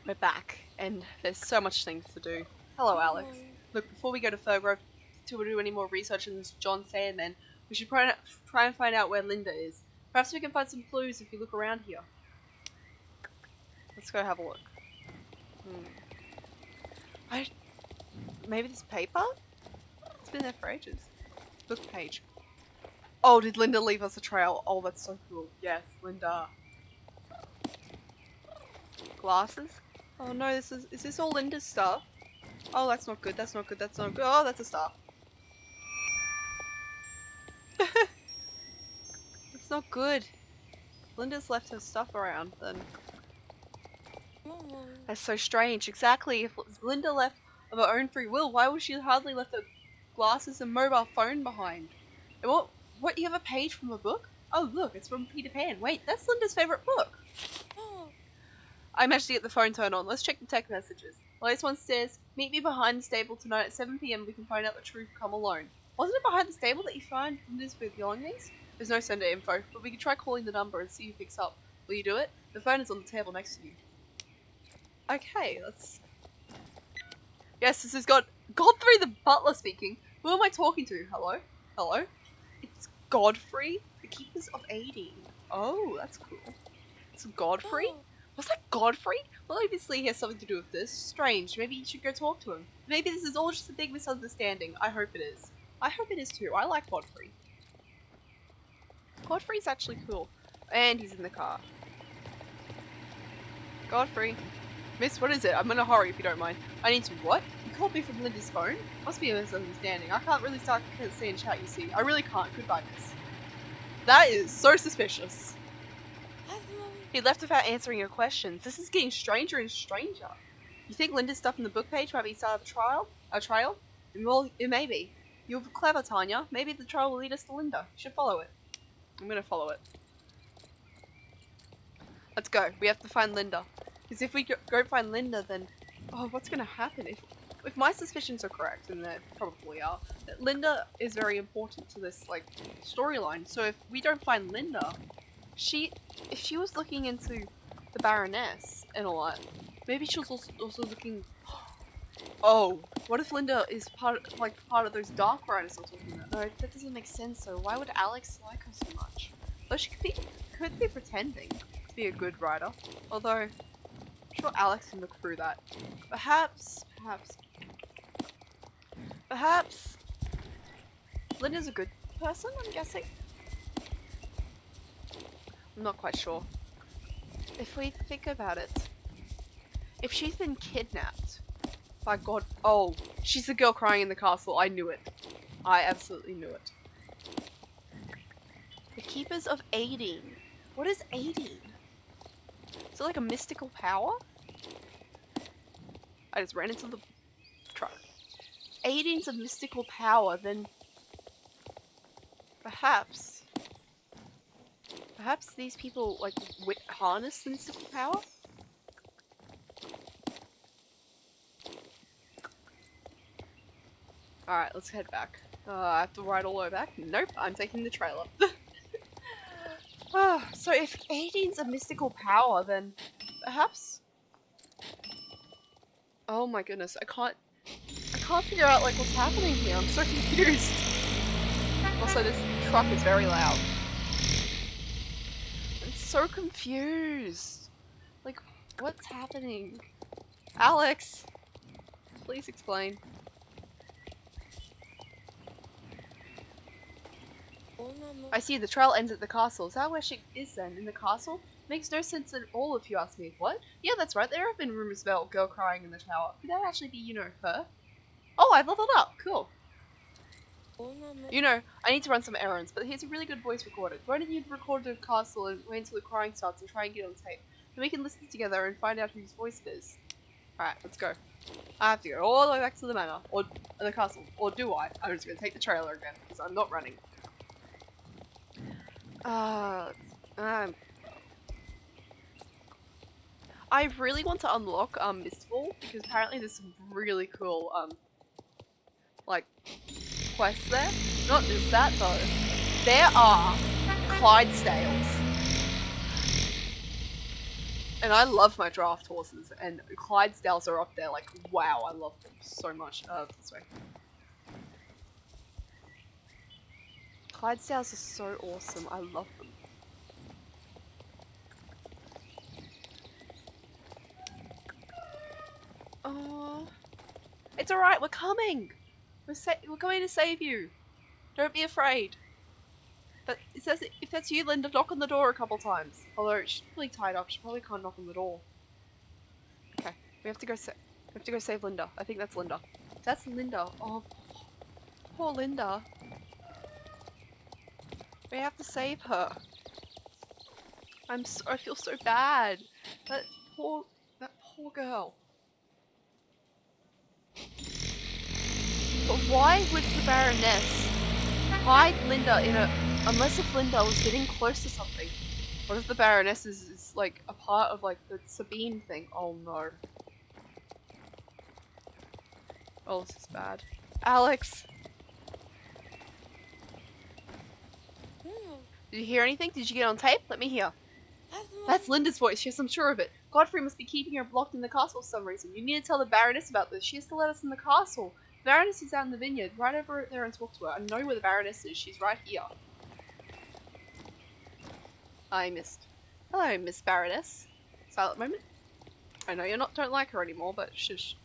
We're back, and there's so much things to do. Hello, Alex. Look, before we go to Furgrove to do any more research on this John Sandman, we should try and find out where Linda is. Perhaps we can find some clues if we look around here. Let's go have a look. Maybe this paper? It's been there for ages. Book page. Oh, did Linda leave us a trail? Oh, that's so cool. Yes, Linda. Glasses? Oh no, is this all Linda's stuff? Oh, that's not good, that's not good, that's not good. Oh, that's a star. It's not good. Linda's left her stuff around then. That's so strange. Exactly. If Linda left of her own free will, why would she hardly left her glasses and mobile phone behind? And what, you have a page from a book? Oh look, it's from Peter Pan. Wait, that's Linda's favourite book. I managed to get the phone turned on. Let's check the text messages. The latest one says, meet me behind the stable tonight at 7 PM. We can find out the truth. Come alone. Wasn't it behind the stable that you found Linda's belongings? There's no sender info, but we can try calling the number and see who picks up. Will you do it? The phone is on the table next to you. Okay, let's... Yes, this is Godfrey the butler speaking. Who am I talking to? Hello? Hello? It's Godfrey, the Keepers of Aideen. Oh, that's cool. It's Godfrey? Was that Godfrey? Well, obviously he has something to do with this. Strange. Maybe you should go talk to him. Maybe this is all just a big misunderstanding. I hope it is. I hope it is too. I like Godfrey. Godfrey's actually cool. And he's in the car. Godfrey. Miss, what is it? I'm in a hurry if you don't mind. I need to what? You called me from Linda's phone? Must be a misunderstanding. I can't really start saying chat, you see. I really can't. Goodbye, miss. That is so suspicious. He left without answering your questions. This is getting stranger and stranger. You think Linda's stuff in the book page might be start of a trail? Well, it may be. You're clever, Tanya. Maybe the trail will lead us to Linda. You should follow it. I'm gonna follow it. Let's go. We have to find Linda. Because if we don't find Linda, then... Oh, what's gonna happen? If my suspicions are correct, and they probably are, that Linda is very important to this, like, storyline. So if we don't find Linda... If she was looking into the Baroness and all that, maybe she was also looking... Oh, what if Linda is part of those dark riders I was talking about? No, that doesn't make sense though. Why would Alex like her so much? Though she could be pretending to be a good rider. Although, I'm sure Alex can look through that. Perhaps Linda's a good person, I'm guessing? I'm not quite sure. If we think about it, if she's been kidnapped by God, oh, she's the girl crying in the castle. I knew it. I absolutely knew it. The Keepers of Aideen. What is Aideen? Is it like a mystical power? I just ran into the truck. Aideen's a mystical power, then perhaps these people, like, harness the mystical power? Alright, let's head back. I have to ride all the way back? Nope, I'm taking the trailer. So if Aideen's a mystical power, then perhaps... Oh my goodness, I can't figure out, like, what's happening here. I'm so confused. Also, this truck is very loud. So confused. Like, what's happening? Alex, please explain. I see the trail ends at the castle. Is that where she is then? In the castle? Makes no sense at all if you ask me. What? Yeah, that's right. There have been rumors about a girl crying in the tower. Could that actually be, her? Oh, I've leveled up. Cool. I need to run some errands, but here's a really good voice recorder. Why don't you record the castle and wait until the crying starts and try and get on tape? Then we can listen together and find out whose voice it is. Alright, let's go. I have to go all the way back to the manor, or the castle. Or do I? I'm just gonna take the trailer again, because I'm not running. I really want to unlock, Mistfall, because apparently there's some really cool, like, quests there. Not just that though. There are Clydesdales. And I love my draft horses, and Clydesdales are up there. Like, wow, I love them so much. This way. Clydesdales are so awesome. I love them. Oh, it's alright. We're coming. We're coming to save you. Don't be afraid. But it says if that's you, Linda, knock on the door a couple times. Although she's probably tied up. She probably can't knock on the door. Okay, we have to go save Linda. I think that's Linda. That's Linda. Oh, poor Linda. We have to save her. I feel so bad. That poor girl. But why would the Baroness hide Linda unless if Linda was getting close to something? What if the Baroness is like a part of like the Sabine thing? Oh no. Oh, this is bad. Alex! Did you hear anything? Did you get on tape? Let me hear. That's Linda's voice, yes, I'm sure of it. Godfrey must be keeping her locked in the castle for some reason. You need to tell the Baroness about this. She has to let us in the castle. The Baroness is out in the vineyard. Right over there and talk to her. I know where the Baroness is. She's right here. I missed. Hello, Miss Baroness. Silent moment. I know you don't like her anymore, but shush.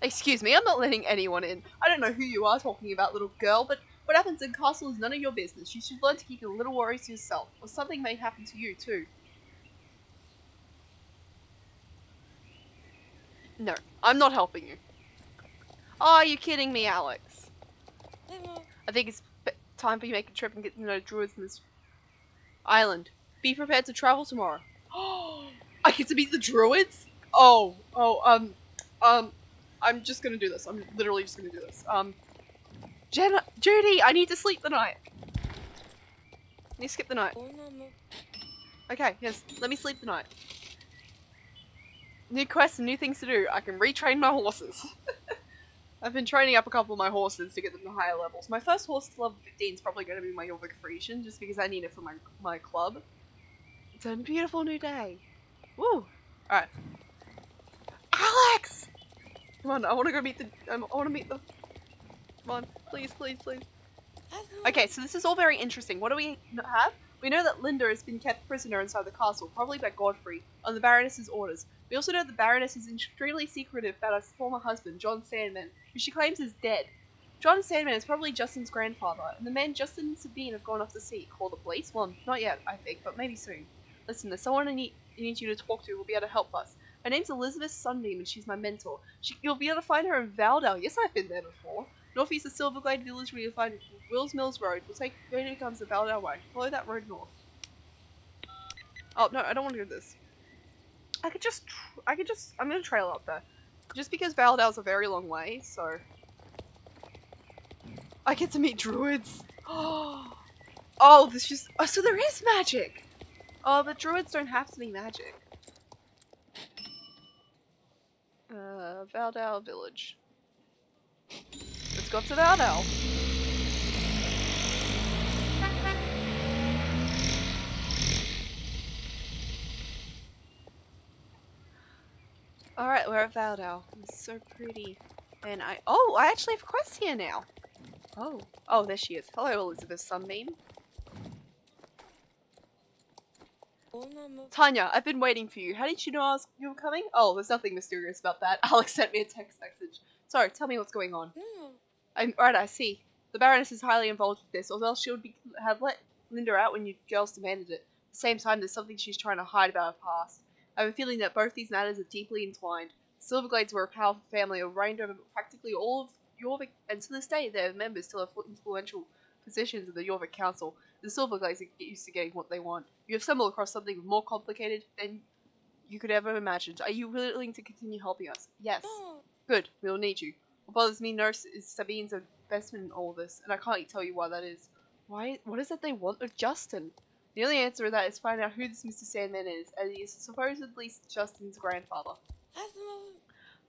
Excuse me, I'm not letting anyone in. I don't know who you are talking about, little girl, but what happens in castle is none of your business. You should learn to keep your little worries to yourself, or something may happen to you too. No, I'm not helping you. Oh, are you kidding me, Alex? I think it's time for you to make a trip and get to know Druids in this island. Be prepared to travel tomorrow. I get to meet the Druids? I'm just gonna do this. I'm literally just gonna do this. Judy, I need to sleep the night. Let me skip the night. Okay, yes, let me sleep the night. New quests and new things to do. I can retrain my horses. I've been training up a couple of my horses to get them to higher levels. My first horse to level 15 is probably going to be my Jorvik Frisian, just because I need it for my club. It's a beautiful new day. Woo! Alright. Alex! Come on, I want to go meet the... I want to meet the... Come on, please, please, please. Okay, so this is all very interesting. What do we have? We know that Linda has been kept prisoner inside the castle, probably by Godfrey, on the Baroness's orders. We also know the Baroness is extremely secretive about her former husband, John Sandman, who she claims is dead. John Sandman is probably Justin's grandfather, and the men Justin and Sabine have gone off to sea. Call the police? Well, not yet, I think, but maybe soon. Listen, there's someone I need you to talk to who will be able to help us. Her name's Elizabeth Sunbeam, and she's my mentor. You'll be able to find her in Valdale. Yes, I've been there before. Northeast of Silverglade Village, where you'll find Wills Mills Road. We'll take where comes the Valdale way. Follow that road north. Oh, no, I don't want to do this. I'm gonna trail up there. Just because Valdale's a very long way, so... I get to meet Druids! Oh, this just... Oh, so there is magic! Oh, but Druids don't have to be magic. Valdale Village. Let's go up to Valdale. Alright, we're at Valdale. It's so pretty. And I actually have quests here now. Oh, there she is. Hello, Elizabeth Sunbeam. Tanya, I've been waiting for you. How did you know you were coming? Oh, there's nothing mysterious about that. Alex sent me a text message. Sorry, tell me what's going on. Right, I see. The Baroness is highly involved with this, or else she would have let Linda out when you girls demanded it. At the same time, there's something she's trying to hide about her past. I have a feeling that both these matters are deeply entwined. The Silverglades were a powerful family who reigned over practically all of Jorvik, and to this day, their members still have influential positions in the Jorvik Council. The Silverglades get used to getting what they want. You have stumbled across something more complicated than you could ever imagine. Are you willing to continue helping us? Yes. Good, we'll need you. What bothers me most is Sabine's investment in all this, and I can't tell you why that is. What is it they want with Justin? The only answer to that is find out who this Mr. Sandman is, as he is supposedly Justin's grandfather.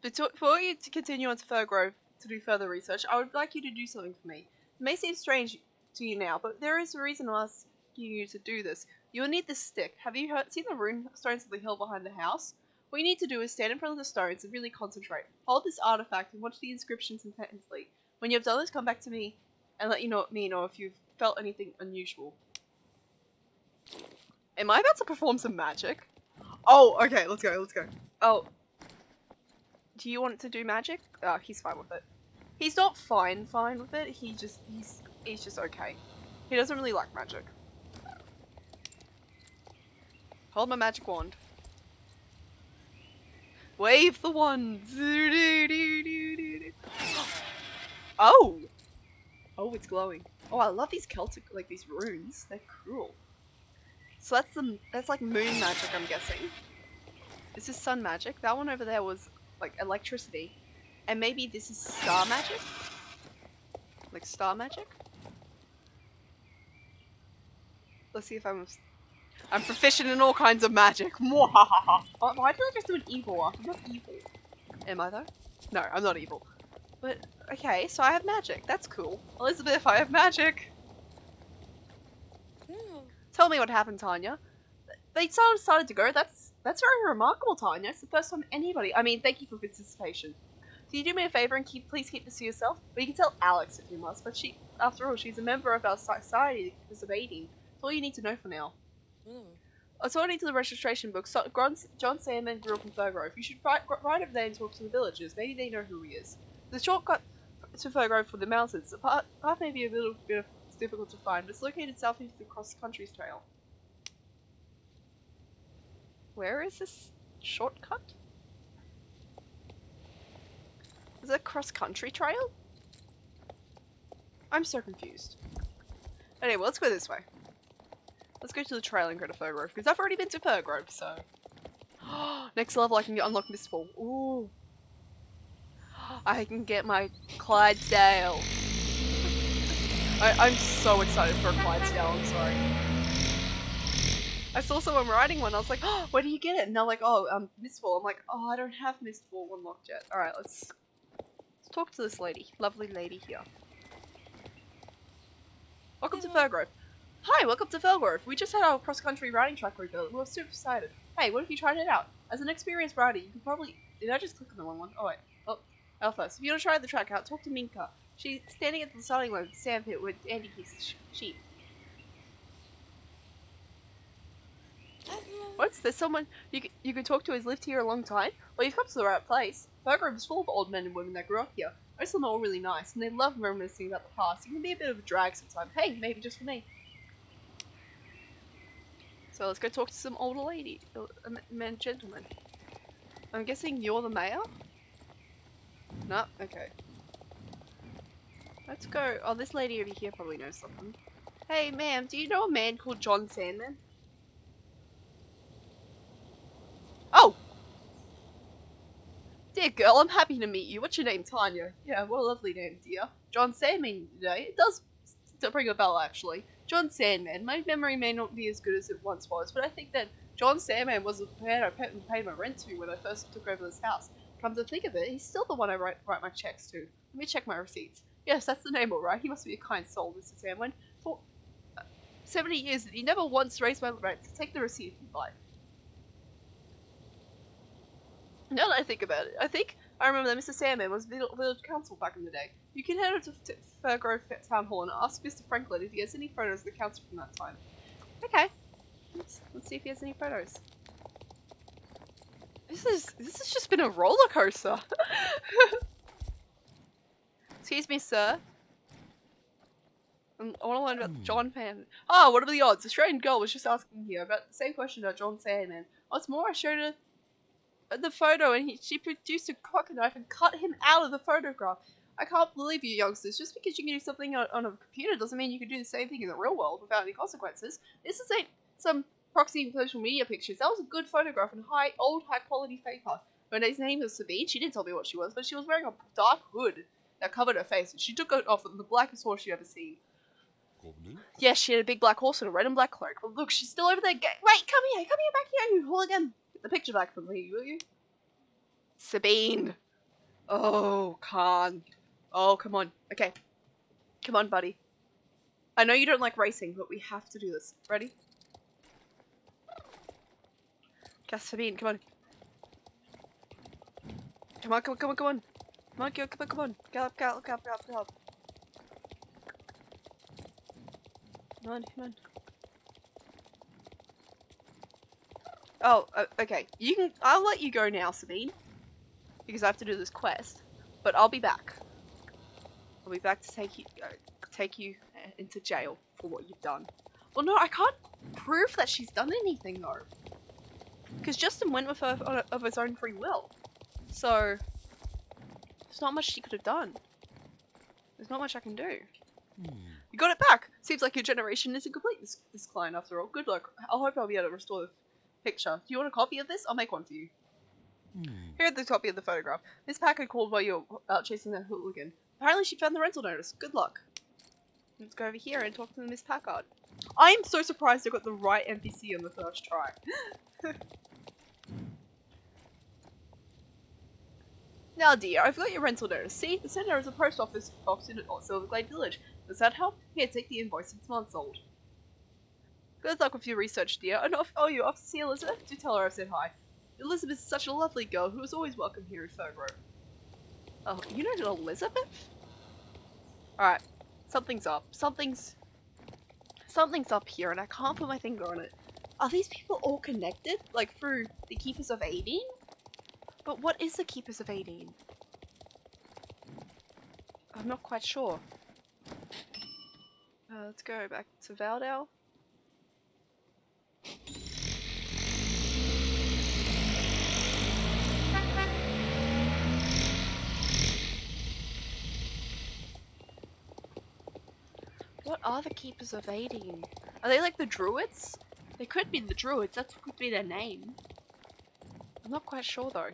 But for you to continue on to Firgrove to do further research, I would like you to do something for me. It may seem strange to you now, but there is a reason I'm asking you to do this. You will need this stick. Have you seen the rune stones of the hill behind the house? What you need to do is stand in front of the stones and really concentrate. Hold this artifact and watch the inscriptions intently. When you have done this, come back to me and let me know if you've felt anything unusual. Am I about to perform some magic? Oh, okay, let's go. Oh, do you want to do magic? Oh, he's fine with it. He's not fine with it. He's just okay. He doesn't really like magic. Hold my magic wand. Wave the wand. Oh! Oh, it's glowing. Oh, I love these Celtic, like these runes. They're cool. So that's like moon magic, I'm guessing. This is sun magic. That one over there was like electricity. And maybe this is star magic? Like star magic? Let's see if I'm proficient in all kinds of magic. Why did I just do an evil one? I'm not evil. Am I though? No, I'm not evil. But, okay, so I have magic. That's cool. Elizabeth, I have magic! Tell me what happened, Tanya. They started to go. That's very remarkable, Tanya. It's the first time anybody... I mean, thank you for participation. Can you do me a favor and please keep this to yourself? Well, you can tell Alex if you must, but after all, she's a member of our society because of aiding. That's all you need to know for now. According to the registration book, John Sandman grew up in Furgrove. You should ride over there and talk to the villagers. Maybe they know who he is. The shortcut to Furgrove for the mountains. The path may be a little bit difficult to find, but it's located southeast of the cross-country trail. Where is this shortcut? Is it a cross-country trail? I'm so confused. Anyway, let's go this way. Let's go to the trail and go to Furgrove, because I've already been to Furgrove, so... Next level I can unlock Mistfall. Ooh. I can get my Clydesdale. I'm so excited for a Clydesdale, I'm sorry. I saw someone riding one, I was like, oh, where do you get it? And they're like, oh, Mistfall. I'm like, oh, I don't have Mistfall unlocked yet. Alright, let's talk to this lady. Lovely lady here. Welcome to Furgrove. Hi, welcome to Furgrove. We just had our cross-country riding track rebuilt. We were super excited. Hey, what if you tried it out? As an experienced rider, you could probably... Did I just click on the wrong one? Oh, wait. Oh, Alpha. So if you want to try the track out, talk to Minka. She's standing at the starting line of the sandpit with Andy keeps sheep. What? There's someone you could talk to who's lived here a long time? Well, you've come to the right place. Furgrove is full of old men and women that grew up here. Most of them are all really nice, and they love reminiscing about the past. It can be a bit of a drag sometimes. Hey, maybe just for me. So let's go talk to some older lady, gentlemen. I'm guessing you're the mayor? No? Okay. Let's go. Oh, this lady over here probably knows something. Hey, ma'am, do you know a man called John Sandman? Oh! Dear girl, I'm happy to meet you. What's your name, Tanya? Yeah, what a lovely name, dear. John Sandman today. It does ring a bell, actually. John Sandman. My memory may not be as good as it once was, but I think that John Sandman was the man I paid my rent to when I first took over this house. Come to think of it, he's still the one I write my checks to. Let me check my receipts. Yes, that's the name, alright. He must be a kind soul, Mr. Sandman. For 70 years, he never once raised my rent. Take the receipt if you'd like. Now that I think about it, I remember that Mr. Sandman was village council back in the day. You can head over to Furgrove Town Hall and ask Mr. Franklin if he has any photos of the council from that time. Okay. Let's see if he has any photos. This has just been a roller coaster. Excuse me, sir. I want to learn about John Sandman. Oh, what are the odds? A Australian girl was just asking here about the same question about John Sandman. What's more, I showed her the photo and she produced a pocket knife and cut him out of the photograph. I can't believe you youngsters. Just because you can do something on a computer doesn't mean you can do the same thing in the real world without any consequences. This ain't some proxy social media pictures. That was a good photograph and high quality paper. Her name was Sabine. She didn't tell me what she was, but she was wearing a dark hood that covered her face. And she took it off with the blackest horse you ever seen. Yes, she had a big black horse and a red and black cloak. But look, she's still over there. Wait, come here, back here, you hooligan. Get the picture back from me, will you? Sabine. Oh, Khan. Oh, come on. Okay. Come on, buddy. I know you don't like racing, but we have to do this. Ready? Sabine, come on. Come on, come on, come on, come on. Come on, come on, come on. Gallop, gallop, gallop, gallop, gallop. Come on, come on. Oh, okay. You can. I'll let you go now, Sabine, because I have to do this quest. But I'll be back. I'll be back to take you into jail for what you've done. Well, no, I can't prove that she's done anything though, because Justin went with her of his own free will. So there's not much she could have done. There's not much I can do. You got it back. Seems like your generation isn't complete, this client, after all. Good luck. I hope I'll be able to restore the picture. Do you want a copy of this? I'll make one for you. Here's the copy of the photograph. Miss Packard called while you were out chasing that hooligan. Apparently she found the rental notice. Good luck. Let's go over here and talk to Miss Packard. I am so surprised I got the right NPC on the first try. Now, dear, I've got your rental notice. See, the sender is a post office box in Silverglade Village. Does that help? Here, take the invoice. It's months old. Good luck with your research, dear. And you off to see Elizabeth? Do tell her I said hi. Elizabeth is such a lovely girl who is always welcome here in Third Row. Oh, you know Elizabeth? Alright. Something's up. Something's up here, and I can't put my finger on it. Are these people all connected? Like, through the Keepers of Aideen? But what is the Keepers of Aideen? I'm not quite sure. Let's go back to Valdale. What are the Keepers of Aideen? Are they like the Druids? They could be the Druids, that could be their name. I'm not quite sure though.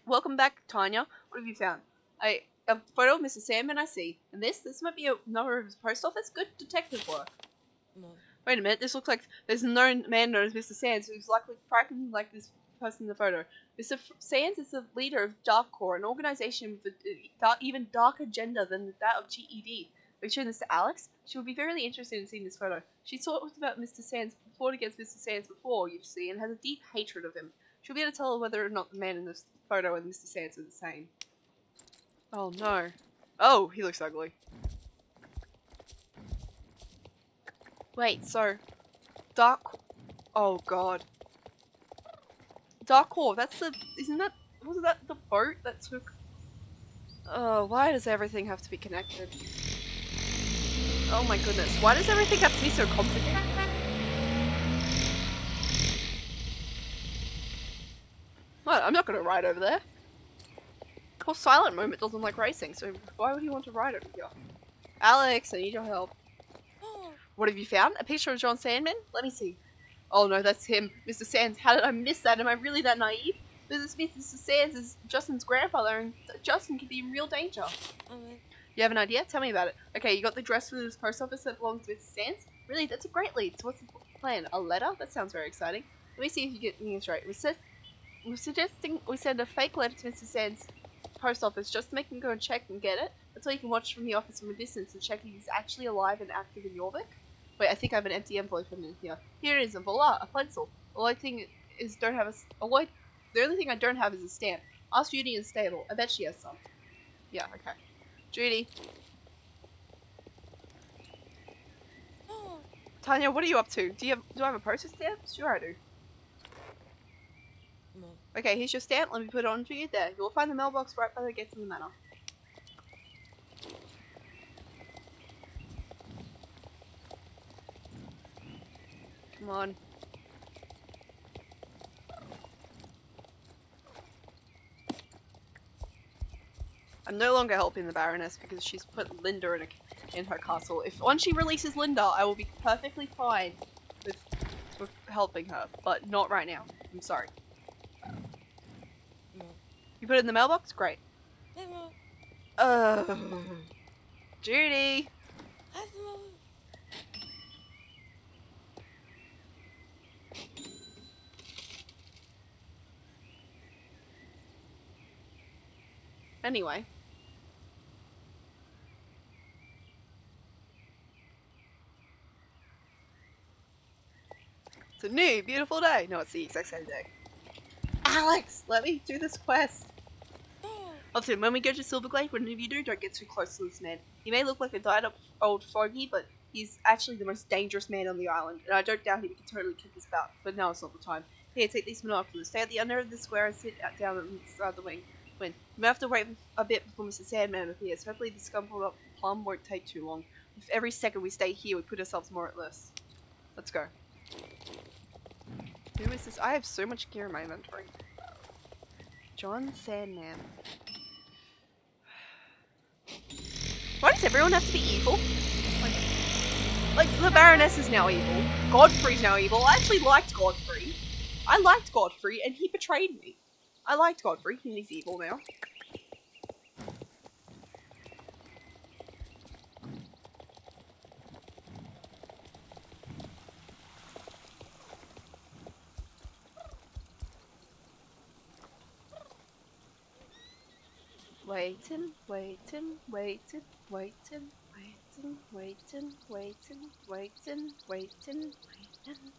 Welcome back, Tanya. What have you found? A photo of Mr. Sandman, I see. And this might be a number of his post office. Good detective work. Wait a minute, this looks like there's a known man known as Mr. Sands who's likely frightening like this person in the photo. Mr. Sands is the leader of Dark Corps, an organization with an even darker agenda than that of GED. Have you shown this to Alex? She would be very interested in seeing this photo. She talked about Mr. Sands, fought against Mr. Sands before, you see, and has a deep hatred of him. She'll be able to tell whether or not the man in this photo and Mr. Sands are the same. Oh no. Oh, he looks ugly. Wait, so... Oh god. Dark Corps, that's the... wasn't that the boat that took... Oh, why does everything have to be connected? Oh my goodness, why does everything have to be so complicated? What, I'm not gonna ride over there. Poor Silent Moment doesn't like racing, so why would he want to ride over here? Alex, I need your help. What have you found? A picture of John Sandman? Let me see. Oh no, that's him. Mr. Sands. How did I miss that? Am I really that naive? Mr. Sands is Justin's grandfather, and Justin could be in real danger. You have an idea? Tell me about it. Okay, you got the address for this post office that belongs to Mr. Sands? Really? That's a great lead. So what's the plan? A letter? That sounds very exciting. Let me see if you get things right. We're suggesting we send a fake letter to Mr. Sands' post office just to make him go and check and get it. That's why you can watch from the office from a distance and check if he's actually alive and active in Jorvik. Wait, I think I have an empty envelope in here. Here it is, and voila, a pencil. The only thing I don't have is a stamp. Ask Judy in the stable. I bet she has some. Yeah, okay. Judy. Tanya, what are you up to? Do I have a postage stamp? Sure I do. Okay, here's your stamp. Let me put it on for you. There. You'll find the mailbox right by the gates of the manor. Come on. I'm no longer helping the Baroness because she's put Linda in her castle. Once she releases Linda, I will be perfectly fine with helping her, but not right now. I'm sorry. You put it in the mailbox? Great. Judy! Anyway. It's a new, beautiful day. No, it's the exact same day. Alex, let me do this quest. Also, when we go to Silverglade, whatever you do, don't get too close to this man. He may look like a died-up old fogey, but he's actually the most dangerous man on the island, and I don't doubt he could totally kick us about. But now it's not the time. Here, take these binoculars. Stay at the under of the square and sit down on the side of the wing. You may have to wait a bit before Mr. Sandman appears. Hopefully this scumbled up plum won't take too long. If every second we stay here, we put ourselves more at risk. Let's go. Who is this? I have so much gear in my inventory. John Sandman. Why does everyone have to be evil? Like the Baroness is now evil. Godfrey's now evil. I actually liked Godfrey. I liked Godfrey, and he betrayed me. I liked Godfrey, and he's evil now. Waiting, waiting, waiting, waiting, waiting, waiting, waiting, waiting, waiting,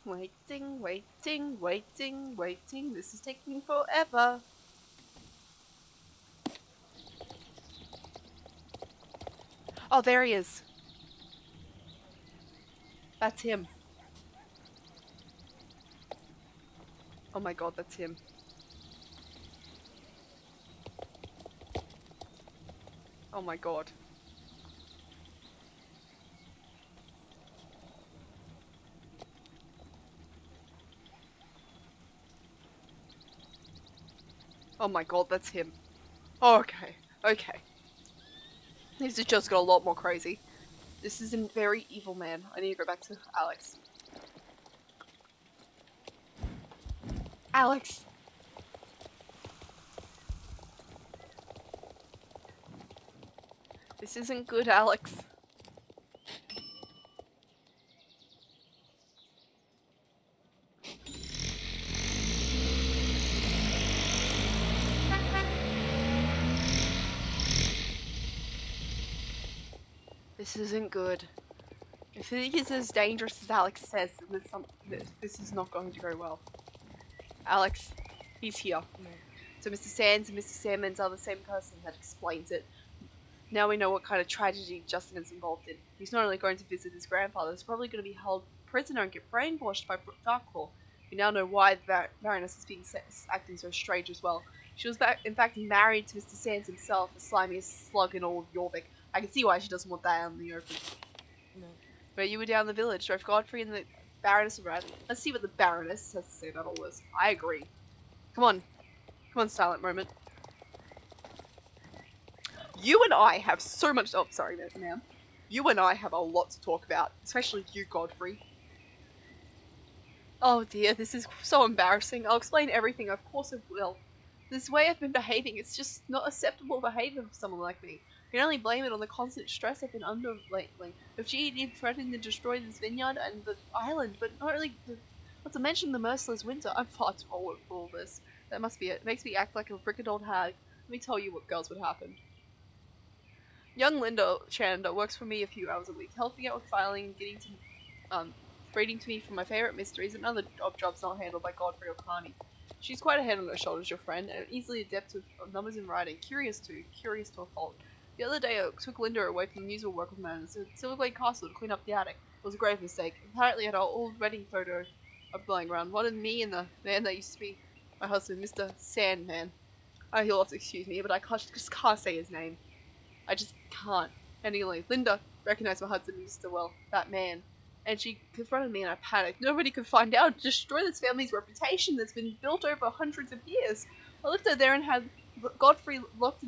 waiting, waiting, waiting, waiting. This is taking forever. Oh, there he is. That's him. Oh my god, that's him. Oh my god. Oh my god, that's him. Oh, okay, okay. This has just got a lot more crazy. This is a very evil man. I need to go back to Alex. Alex! This isn't good, Alex. This isn't good. If he is as dangerous as Alex says, then this is not going to go well. Alex, he's here. So Mr. Sands and Mr. Sandmans are the same person that explains it. Now we know what kind of tragedy Justin is involved in. He's not only going to visit his grandfather, he's probably going to be held prisoner and get brainwashed by Darkclaw. We now know why the Baroness is acting so strange as well. She was in fact married to Mr. Sands himself, the slimiest slug in all of Jorvik. I can see why she doesn't want that out in the open. No. But you were down the village, drove Godfrey and the Baroness around. Let's see what the Baroness has to say about all this. I agree. Come on, silent moment. You and I have so much. Oh, sorry, ma'am. You and I have a lot to talk about, especially you, Godfrey. Oh dear, this is so embarrassing. I'll explain everything, of course I will. This way I've been behaving, it's just not acceptable behavior for someone like me. I can only blame it on the constant stress I've been under lately. If GED threatened to destroy this vineyard and the island, but not to mention the merciless winter, I'm far too old for all this. That must be it. It makes me act like a wicked old hag. Let me tell you what girls would happen. Young Linda Chanda works for me a few hours a week, helping out with filing and getting to, reading to me from my favourite mysteries and other jobs not handled by Godfrey or Carney. She's quite a head on her shoulders, your friend, and easily adept with numbers and writing, curious to a fault. The other day I took Linda away from the usual work of manners at Silverglade Castle to clean up the attic. It was a grave mistake. Apparently I had our old wedding photo blowing around. One of me and the man that used to be my husband, Mr. Sandman. Oh, he'll have to excuse me, but I just can't say his name. I just can't. Anyway, Linda recognized my husband, Mr. Well, that man. And she confronted me and I panicked. Nobody could find out and destroy this family's reputation that's been built over hundreds of years. I left her there and had Godfrey locked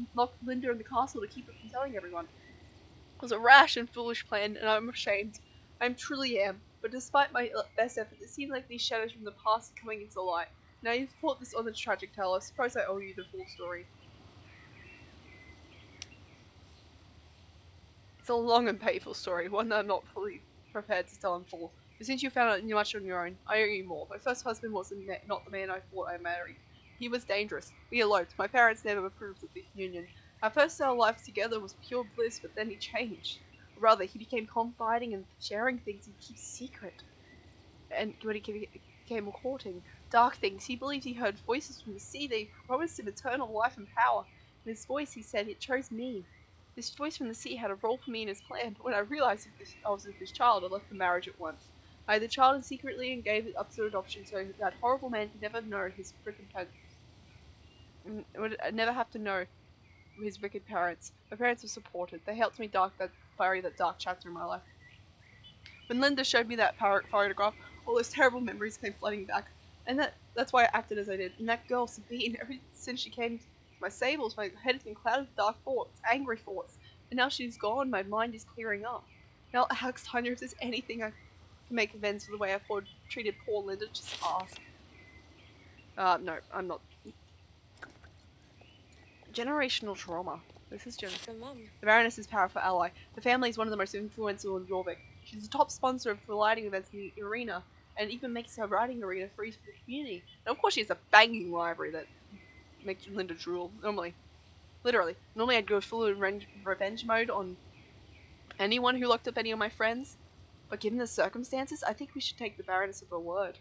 Linda in the castle to keep her from telling everyone. It was a rash and foolish plan, and I'm ashamed. I truly am. But despite my best efforts, it seemed like these shadows from the past are coming into the light. Now you've put this on the tragic tale. I suppose I owe you the full story. It's a long and painful story, one that I'm not fully prepared to tell in full. But since you found out much on your own, I owe you more. My first husband was not the man I thought I married. He was dangerous. We eloped. My parents never approved of the union. Our first life together was pure bliss, but then he changed. Or rather, he became confiding and sharing things he keeps secret. And when he became a courting. Dark things. He believed he heard voices from the sea. They promised him eternal life and power. In his voice, he said, it chose me. This voice from the sea had a role for me in his plan, but when I realized I was his child, I left the marriage at once. I had the child and secretly and gave it up to adoption so that horrible man could never know his would never have to know his wicked parents. My parents were supported. They helped me bury that dark chapter in my life. When Linda showed me that photograph, all those terrible memories came flooding back. And that's why I acted as I did. And that girl, Sabine, ever since she came to my sables, my head has been clouded with dark thoughts, angry thoughts. And now she's gone, my mind is clearing up. Now, Alex, Tanya, if there's anything I can make amends for the way I treated poor Linda, just ask. No, I'm not. Generational trauma. This is The Baroness is a powerful ally. The family is one of the most influential in Jorvik. She's the top sponsor of the lighting events in the arena, and even makes her riding arena free for the community. And of course she has a banging library that makes Linda drool. Literally. Normally I'd go full revenge mode on anyone who locked up any of my friends, but given the circumstances, I think we should take the Baroness at her word.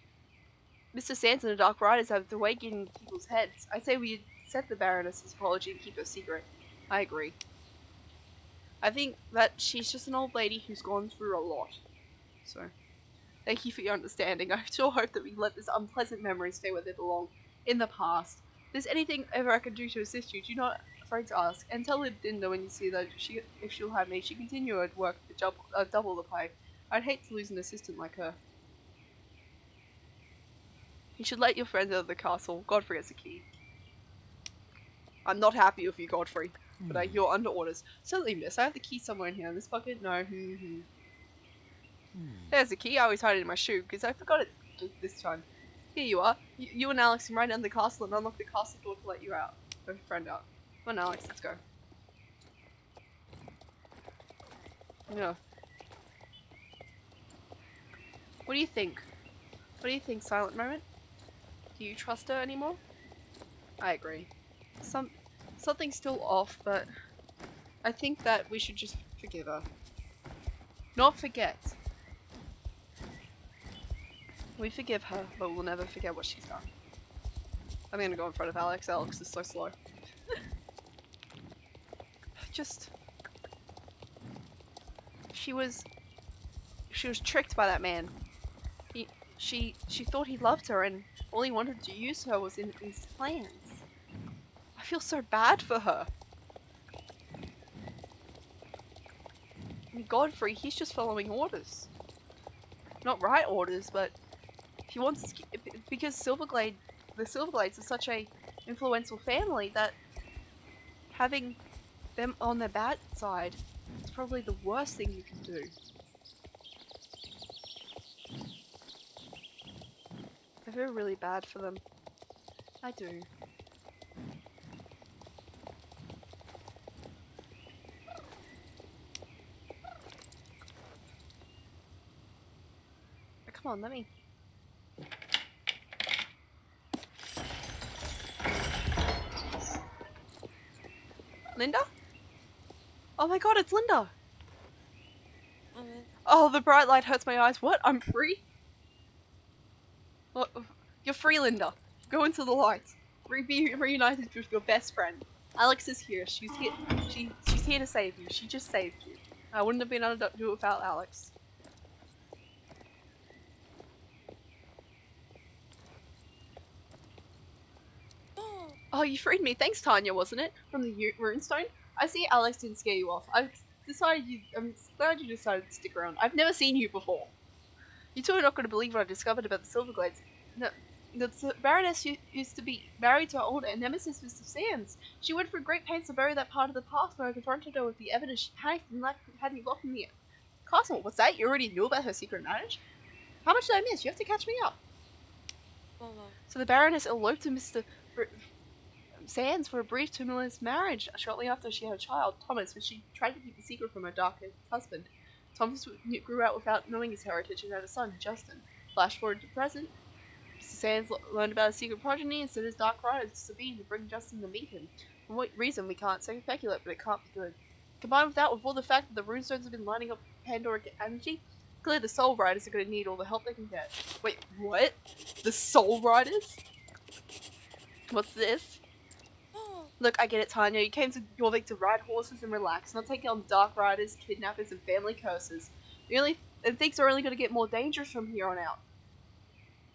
Mr. Sands and the Dark Riders have the way getting in people's heads. I say we accept the Baroness's apology and keep her secret. I agree. I think that she's just an old lady who's gone through a lot. So, thank you for your understanding. I sure hope that we let this unpleasant memory stay where they belong, in the past. If there's anything ever I can do to assist you, do not afraid to ask. And tell Linda when you see that if she'll have me, she continue her work to double the pay. I'd hate to lose an assistant like her. You should let your friends out of the castle. Godfrey has the key. I'm not happy with you, Godfrey, but you're under orders. Certainly, miss. I have the key somewhere in here. In this pocket? No. There's the key. I always hide it in my shoe, because I forgot it this time. Here you are. You and Alex can ride down the castle and unlock the castle door to let you out. Let your friend out. Come on, Alex. Let's go. Yeah. What do you think? What do you think, Silent Moment? Do you trust her anymore? I agree. Something's still off, but I think that we should just forgive her. Not forget. We forgive her, but we'll never forget what she's done. I'm gonna go in front of Alex. Alex is so slow. She was tricked by that man. She thought he loved her, and all he wanted to use her was in his plans. I feel so bad for her. I mean, Godfrey, he's just following orders. Not right orders, but he wants because the Silverglades are such a influential family that having them on their bad side is probably the worst thing you can do. I feel really bad for them. I do. Oh, come on, let me. Linda? Oh my god, it's Linda! Oh, the bright light hurts my eyes. What? I'm free? What? You're free, Linda. Go into the light. Be reunited with your best friend. Alex is here. She's here. She's here to save you. She just saved you. I wouldn't have been able to do it without Alex. Oh, you freed me. Thanks, Tanya, wasn't it? From the runestone? I see Alex didn't scare you off. I'm glad you decided to stick around. I've never seen you before. You two are not going to believe what I discovered about the Silverglades. No, the Baroness used to be married to her old nemesis, Mr. Sands. She went through great pains to bury that part of the past where I confronted her with the evidence. She panicked and had me locked in the castle. What's that? You already knew about her secret marriage? How much did I miss? You have to catch me up. So the Baroness eloped to Mr. Sands for a brief 2 months marriage shortly after she had a child, Thomas, but she tried to keep the secret from her dark husband. Thomas grew out without knowing his heritage and had a son, Justin. Flash forward to present. Mr. Sands learned about his secret progeny and sent his dark riders to Sabine to bring Justin to meet him. For what reason we can't speculate, but it can't be good. Combined with that, with all the fact that the runestones have been lining up Pandoric energy, Clearly the Soul Riders are going to need all the help they can get. Wait, what? The Soul Riders? What's this? Look, I get it, Tanya. You came to Jorvik to ride horses and relax, not take on dark riders, kidnappers, and family curses. And things are only going to get more dangerous from here on out.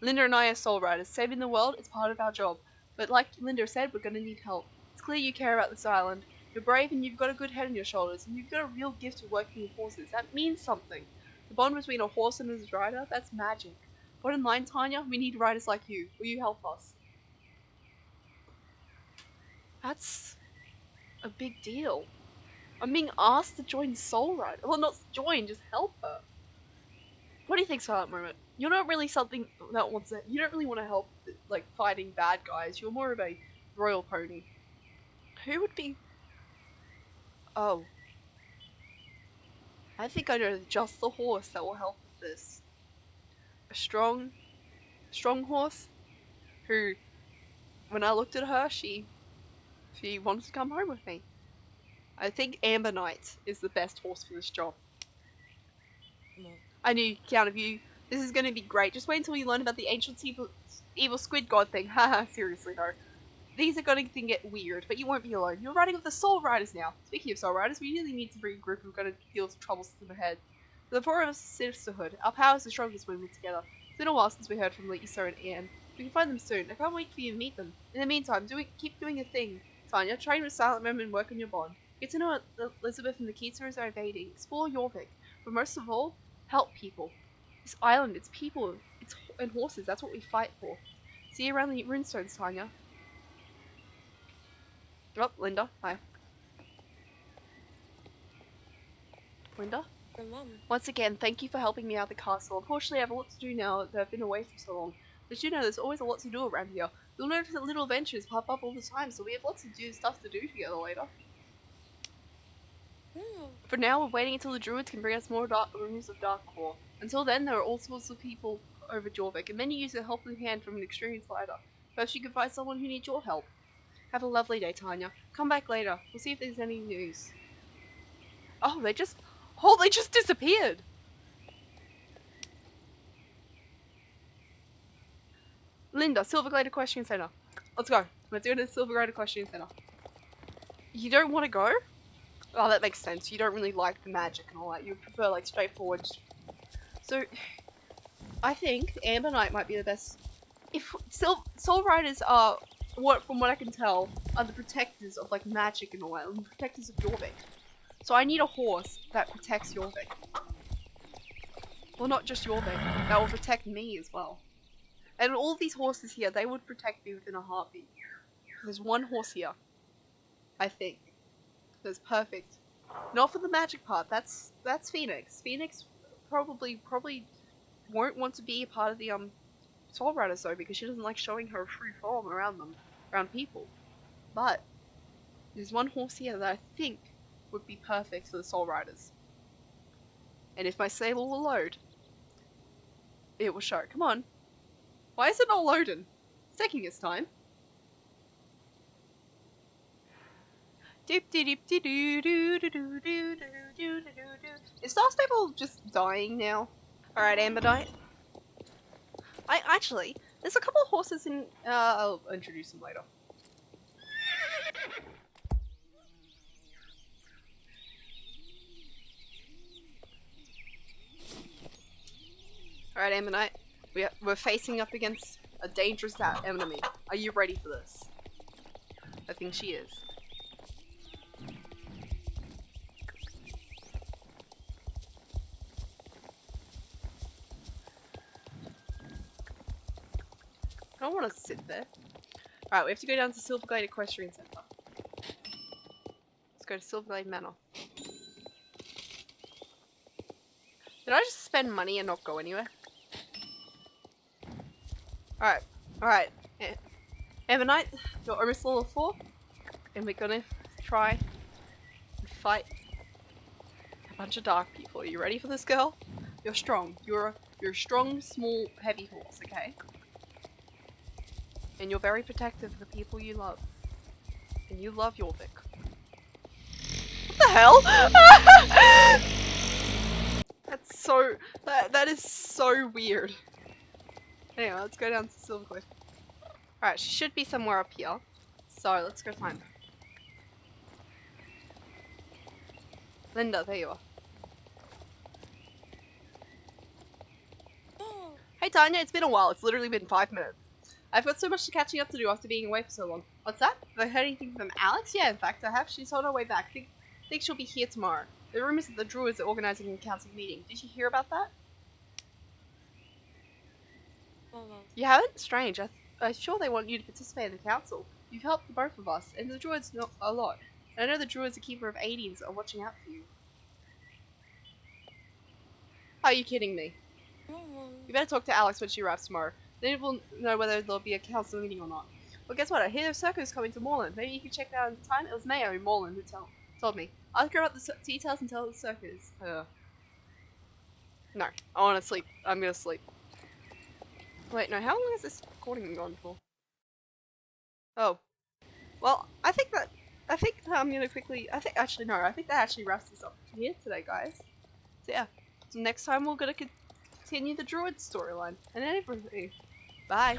Linda and I are Soul Riders. Saving the world is part of our job. But like Linda said, we're going to need help. It's clear you care about this island. You're brave and you've got a good head on your shoulders, and you've got a real gift of working with horses. That means something. The bond between a horse and his rider, that's magic. Bottom line, Tanya, we need riders like you. Will you help us? That's a big deal. I'm being asked to join Soul Rider. Well, not join, just help her. What do you think, Silent Moment? You're not really something that wants to. You don't really want to help, like, fighting bad guys. You're more of a royal pony. Who would be. Oh. I think I know just the horse that will help with this. A strong horse who, when I looked at her, she wanted to come home with me. I think Amber Knight is the best horse for this job. I knew, count of you. This is going to be great. Just wait until you learn about the ancient evil squid god thing. Haha, seriously though. These are going to get weird, but you won't be alone. You're riding with the Soul Riders now. Speaking of Soul Riders, we really need to bring a group who's going to deal with troubles ahead. The four of us sisterhood. Our power is the strongest when we're together. It's been a while since we heard from Lisa and Anne. We can find them soon. I can't wait for you to meet them. In the meantime, keep doing your thing. Tanya, train with Silent Moment and work on your bond. Get to know what Elizabeth and the Keaters are evading. Explore Jorvik. But most of all, help people. This island, it's people, and horses. That's what we fight for. See you around the runestones, Tanya. Oh, Linda. Hi. Linda? Once again, thank you for helping me out of the castle. Unfortunately, I have a lot to do now that I've been away for so long. But you know, there's always a lot to do around here. You'll notice that little adventures pop up all the time, so we have lots of stuff to do together later. For now, we're waiting until the Druids can bring us more runes of Darkcore. Until then, there are all sorts of people over Jorvik, and many use a helping hand from an experienced fighter. Perhaps you can find someone who needs your help. Have a lovely day, Tanya. Come back later. We'll see if there's any news. Oh, they just disappeared! Linda, Silverglade Equestrian Center. Let's go. We're doing the Silverglade Equestrian Center. You don't want to go? Oh, that makes sense. You don't really like the magic and all that. You prefer, like, straightforward. So, I think Amber Knight might be the best. If Soul Riders are, from what I can tell, are the protectors of, like, magic and all that. And the protectors of Jorvik. So I need a horse that protects Jorvik. Well, not just Jorvik. That will protect me as well. And all these horses here, they would protect me within a heartbeat. There's one horse here. I think. That's perfect. Not for the magic part. That's Phoenix. Phoenix probably won't want to be a part of the Soul Riders though, because she doesn't like showing her true form around people. But there's one horse here that I think would be perfect for the Soul Riders. And if my sable will load, it will show. Come on. Why is it not loading? It's taking its time. Is Star Stable just dying now? Alright, Amber Knight. There's a couple of horses in. I'll introduce them later. Alright, Amber Knight. We're facing up against a dangerous enemy. Are you ready for this? I think she is. I don't want to sit there. Alright, we have to go down to Silverglade Equestrian Center. Let's go to Silverglade Manor. Did I just spend money and not go anywhere? Alright. Amber Knight, you're almost level 4. And we're gonna try and fight a bunch of dark people. Are you ready for this, girl? You're strong. You're a strong, small, heavy horse, okay? And you're very protective of the people you love. And you love Jorvik. What the hell? That's so that is so weird. Anyway, let's go down to Silvercliff. Alright, she should be somewhere up here. So let's go find her. Linda, there you are. Hey Tanya, it's been a while. It's literally been 5 minutes. I've got so much catching up to do after being away for so long. What's that? Have I heard anything from Alex? Yeah, in fact I have. She's on her way back. Think she'll be here tomorrow. The rumors that the Druids are organizing a council meeting. Did you hear about that? You haven't? Strange. I'm sure they want you to participate in the council. You've helped the both of us, and the Druids know a lot. And I know the Druids, a keeper of 80s, are watching out for you. Are you kidding me? You better talk to Alex when she arrives tomorrow. Then we'll know whether there'll be a council meeting or not. Well, guess what? I hear the circus coming to Moreland. Maybe you can check that out in time. It was Mayo in Moreland who told me. I'll go about the details and tell the circus. No, I want to sleep. I'm gonna sleep. Wait, no, how long has this recording been going for? Oh. Well, I think I'm gonna quickly, I think that actually wraps this up here today, guys. So yeah, so next time we're gonna continue the Druid storyline and everything. Bye.